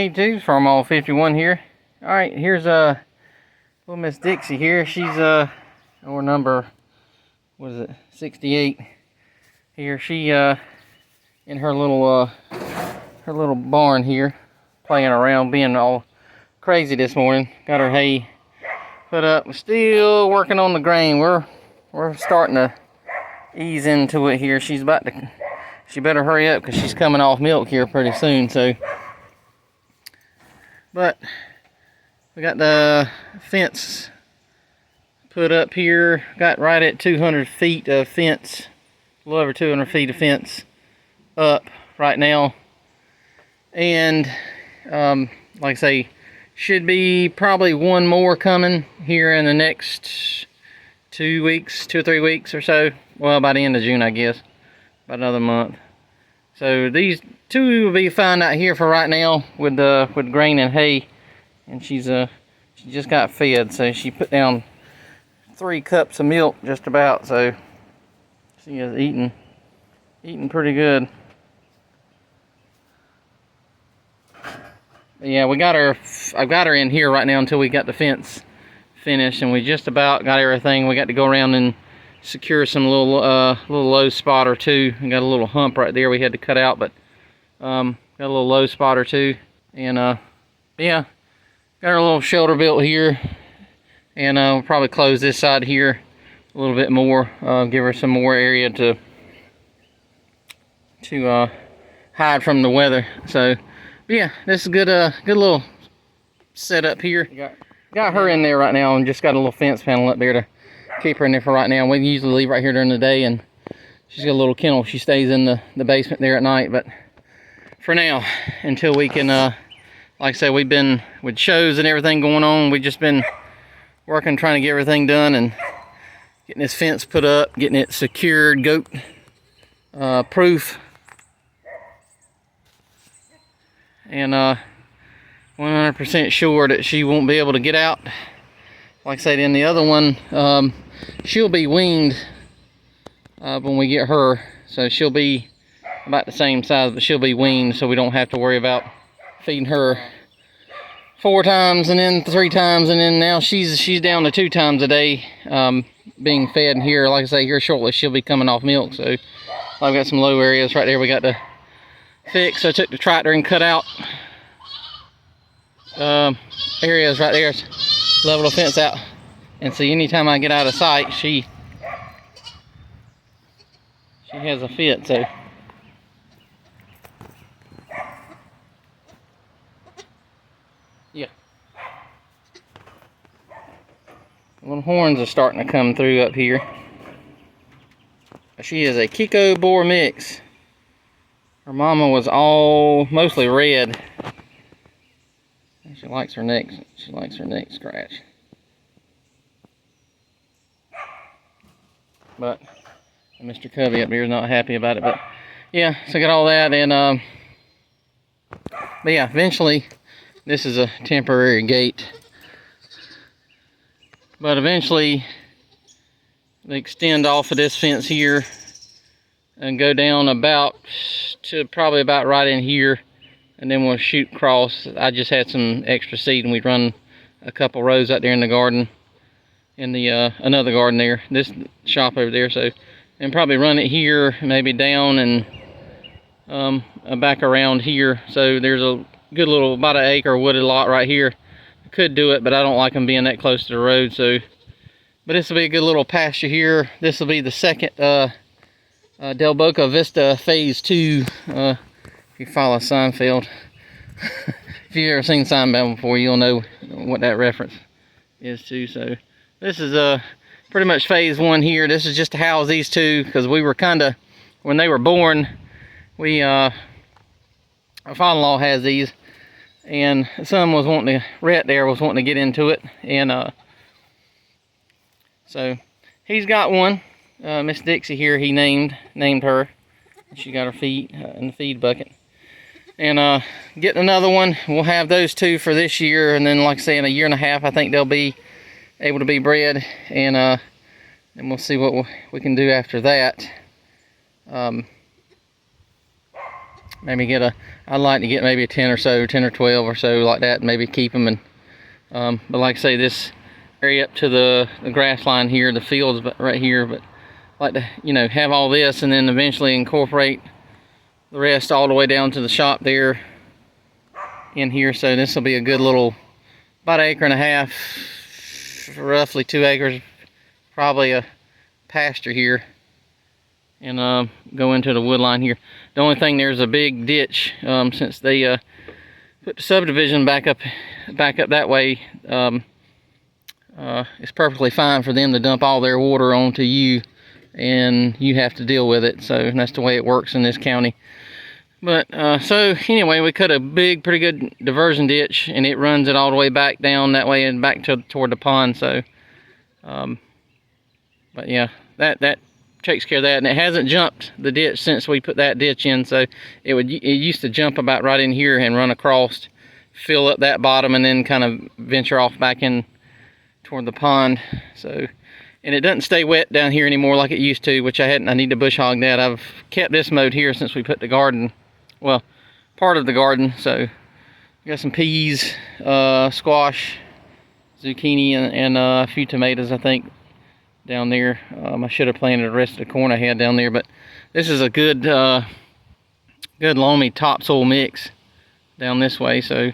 Hey dudes, from all 51 here. Alright, here's little Miss Dixie here. She's or number, what is it, 68 here. She in her little barn here, playing around, being all crazy this morning. Got her hay put up. We're still working on the grain. We're starting to ease into it here. She better hurry up because she's coming off milk here pretty soon. So, but we got the fence put up here. Got right at 200 feet of fence, a little over 200 feet of fence up right now. And like I say, should be probably one more coming here in the next 2 weeks, 2 or 3 weeks or so. Well, by the end of June, I guess, about another month. So these two will be fine out here for right now with grain and hay. And she just got fed, so she put down 3 cups of milk just about. So she is eating pretty good. But yeah, I've got her in here right now until we got the fence finished, and we just about got everything. We got to go around and secure some little low spot or two. We got a little hump right there we had to cut out, but got a little low spot or two. And yeah, got our little shelter built here, and we'll probably close this side here a little bit more, give her some more area to hide from the weather. So yeah, this is good little setup here. Got her in there right now, and just got a little fence panel up there to keep her in there for right now. We usually leave right here during the day, and she's got a little kennel. She stays in the basement there at night. But for now, until we can, like I said, we've been with shows and everything going on. We've just been working, trying to get everything done and getting this fence put up, getting it secured, goat proof. And 100% sure that she won't be able to get out. Like I said, in the other one, she'll be weaned when we get her. So she'll be about the same size, but she'll be weaned, so we don't have to worry about feeding her 4 times and then 3 times, and then now she's down to 2 times a day being fed. And here, like I say, here shortly she'll be coming off milk. So I've got some low areas right there we got to fix. So I took the tractor and cut out areas right there, level the fence out, and see, anytime I get out of sight, she has a fit. So yeah, little horns are starting to come through up here. She is a Kiko Boar mix. Her mama was mostly red. She likes her neck. She likes her neck scratch. But Mr. Covey up here is not happy about it. But yeah, so I got all that, and but yeah, eventually, this is a temporary gate. But eventually, they extend off of this fence here and go down probably about right in here, and then we'll shoot across. I just had some extra seed, and we'd run a couple rows out there in the garden, in the another garden there, this shop over there. So, and probably run it here, maybe down and back around here. So there's a good little, about an acre wooded lot right here. I could do it, but I don't like them being that close to the road. So, but this will be a good little pasture here. This will be the second Del Boca Vista Phase 2. If you follow Seinfeld, if you've ever seen Seinfeld before, you'll know what that reference is too. So this is pretty much Phase 1 here. This is just to house these two, because we were kind of, when they were born, our father-in-law has these, and son was wanting to, Rhett there was wanting to get into it, and so he's got one. Miss Dixie here, he named her. She got her feet in the feed bucket. And getting another one. We'll have those 2 for this year, and then, like I say, in a year and a half, I think they'll be able to be bred, and we'll see what we can do after that. maybe I'd like to get maybe a 10 or so, 10 or 12 or so like that, and maybe keep them. And but like I say, this area up to the grass line here, the fields right here, but like to, you know, have all this and then eventually incorporate the rest all the way down to the shop there in here. So this will be a good little, about 1.5 acres, roughly 2 acres, probably a pasture here, and go into the wood line here. The only thing, there's a big ditch, since they put the subdivision back up that way. It's perfectly fine for them to dump all their water onto you, and you have to deal with it. So that's the way it works in this county. But so anyway, we cut a big, pretty good diversion ditch, and it runs it all the way back down that way and back toward the pond. So, but yeah, that takes care of that, and it hasn't jumped the ditch since we put that ditch in. So it used to jump about right in here and run across, fill up that bottom, and then kind of venture off back in toward the pond. So, and it doesn't stay wet down here anymore like it used to, which I need to bush hog that. I've kept this mowed here since we put the garden, well, part of the garden. So got some peas, squash, zucchini, and a few tomatoes, I think, down there. I should have planted the rest of the corn I had down there, but this is a good good loamy topsoil mix down this way. So,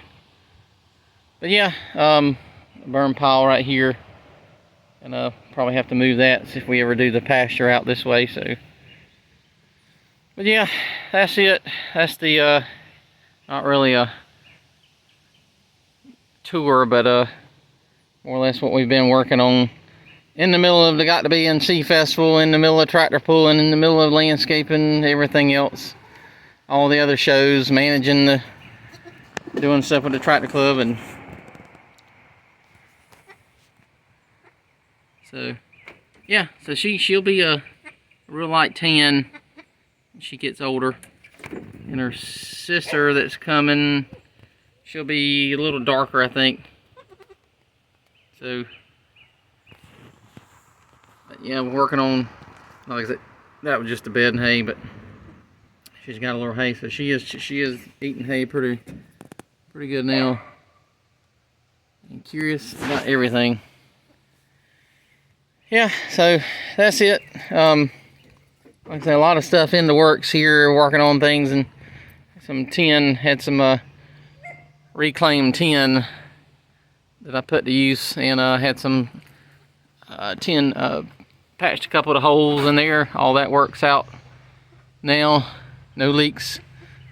but yeah, burn pile right here, and probably have to move that if we ever do the pasture out this way. So, but yeah, that's it. That's the not really a tour, but more or less what we've been working on in the middle of the Got to Be in Sea Festival, in the middle of tractor pulling, in the middle of landscaping, everything else, all the other shows, managing doing stuff with the tractor club. And so yeah, so she'll be a real light tan when she gets older, and her sister that's coming, she'll be a little darker, I think. So yeah, we're working on, like I said, that was just a bed and hay, but she's got a little hay, so she is eating hay pretty good now. I'm curious about everything. Yeah, so that's it. Like I said, a lot of stuff in the works here, working on things, and some tin, had some reclaimed tin that I put to use, and had some tin, patched a couple of the holes in there. All that works out now, no leaks.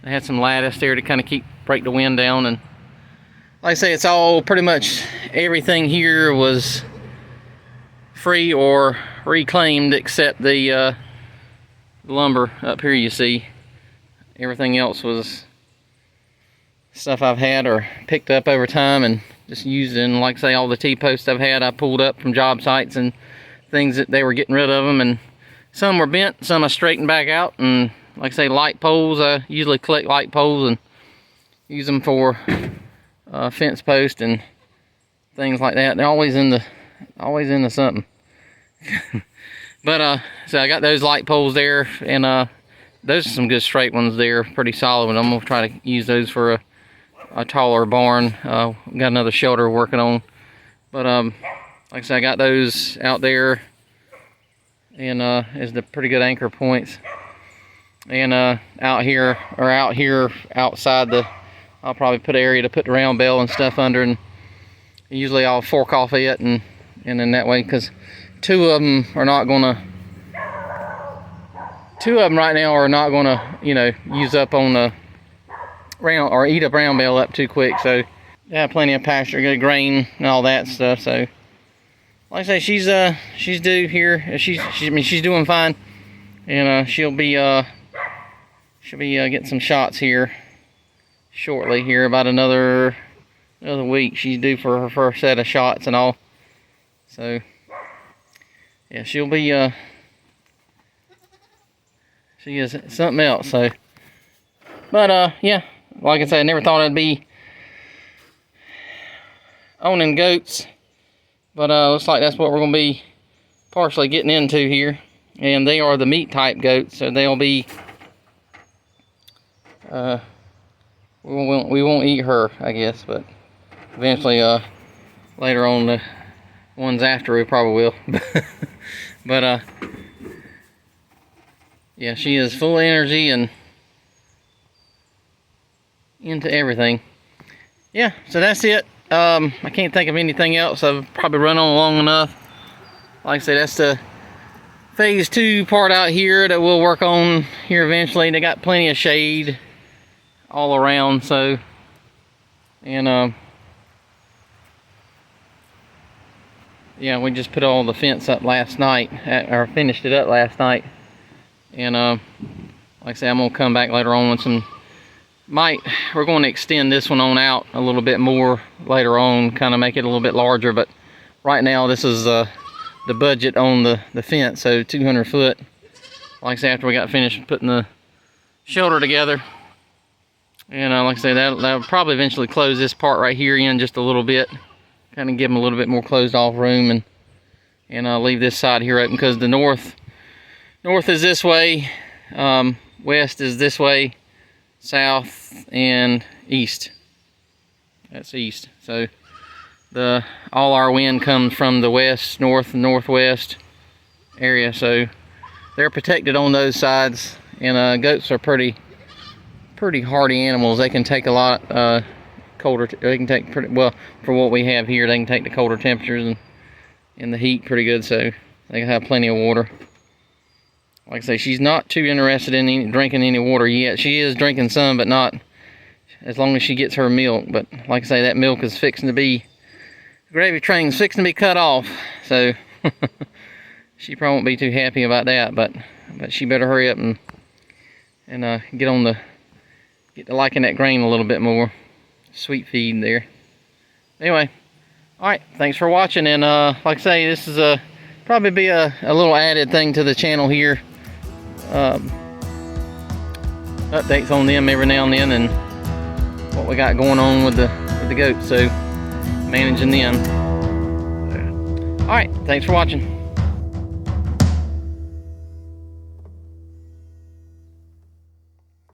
I had some lattice there to kind of break the wind down, and like I say, it's all pretty much, everything here was free or reclaimed except the lumber up here. You see, everything else was stuff I've had or picked up over time and just used. And like I say, all the T-posts I've had, I pulled up from job sites and things that they were getting rid of them, and some were bent, some I straightened back out. And like I say, light poles, I usually collect light poles and use them for fence posts and things like that. They're always into something. But so I got those light poles there, and those are some good straight ones there, pretty solid. And I'm gonna try to use those for a taller barn. Got another shelter working on, but like I said, I got those out there, and is the pretty good anchor points. And out here outside I'll probably put an area to put the round bell and stuff under, and usually I'll fork off it, and then that way, because two of them right now are not gonna, you know, use up on the round or eat a brown bell up too quick. So yeah, plenty of pasture, good grain and all that stuff. So like I say, she's due here. She's doing fine, and she'll be getting some shots here shortly. Here about another week, she's due for her first set of shots and all. So yeah, she'll be she is something else. So, but yeah, like I said, I never thought I'd be owning goats, but looks like that's what we're gonna be partially getting into here. And they are the meat type goats, so they'll be we won't eat her, I guess, but eventually, later on, the ones after we probably will. But yeah, she is full of energy and into everything. Yeah, so that's it. I can't think of anything else. I've probably run on long enough. Like I said, that's the phase 2 part out here that we'll work on here eventually. They got plenty of shade all around, so, and yeah, we just put all the fence up last night, or finished it up last night. And like I say, I'm gonna come back later on with some, we're going to extend this one on out a little bit more later on, kind of make it a little bit larger, but right now this is the budget on the fence, so 200 foot. Like I say, after we got finished putting the shelter together, and like I say, that'll probably eventually close this part right here in just a little bit, kind of give them a little bit more closed off room, and I'll leave this side here open, because the north is this way, west is this way, south and east. That's east. So all our wind comes from the west, north, and northwest area, so they're protected on those sides. And goats are pretty hardy animals. They can take a lot colder. They can take pretty well for what we have here. They can take the colder temperatures and the heat pretty good, so they can have plenty of water. Like I say, she's not too interested in drinking any water yet. She is drinking some, but not as long as she gets her milk. But like I say, that milk is fixing to be, the gravy train's fixing to be cut off. So she probably won't be too happy about that. But she better hurry up and get to liking that grain a little bit more. Sweet feed there. Anyway, all right. Thanks for watching. And like I say, this is probably be a little added thing to the channel here. Updates on them every now and then, and what we got going on with the goats, so managing them. All right, thanks for watching.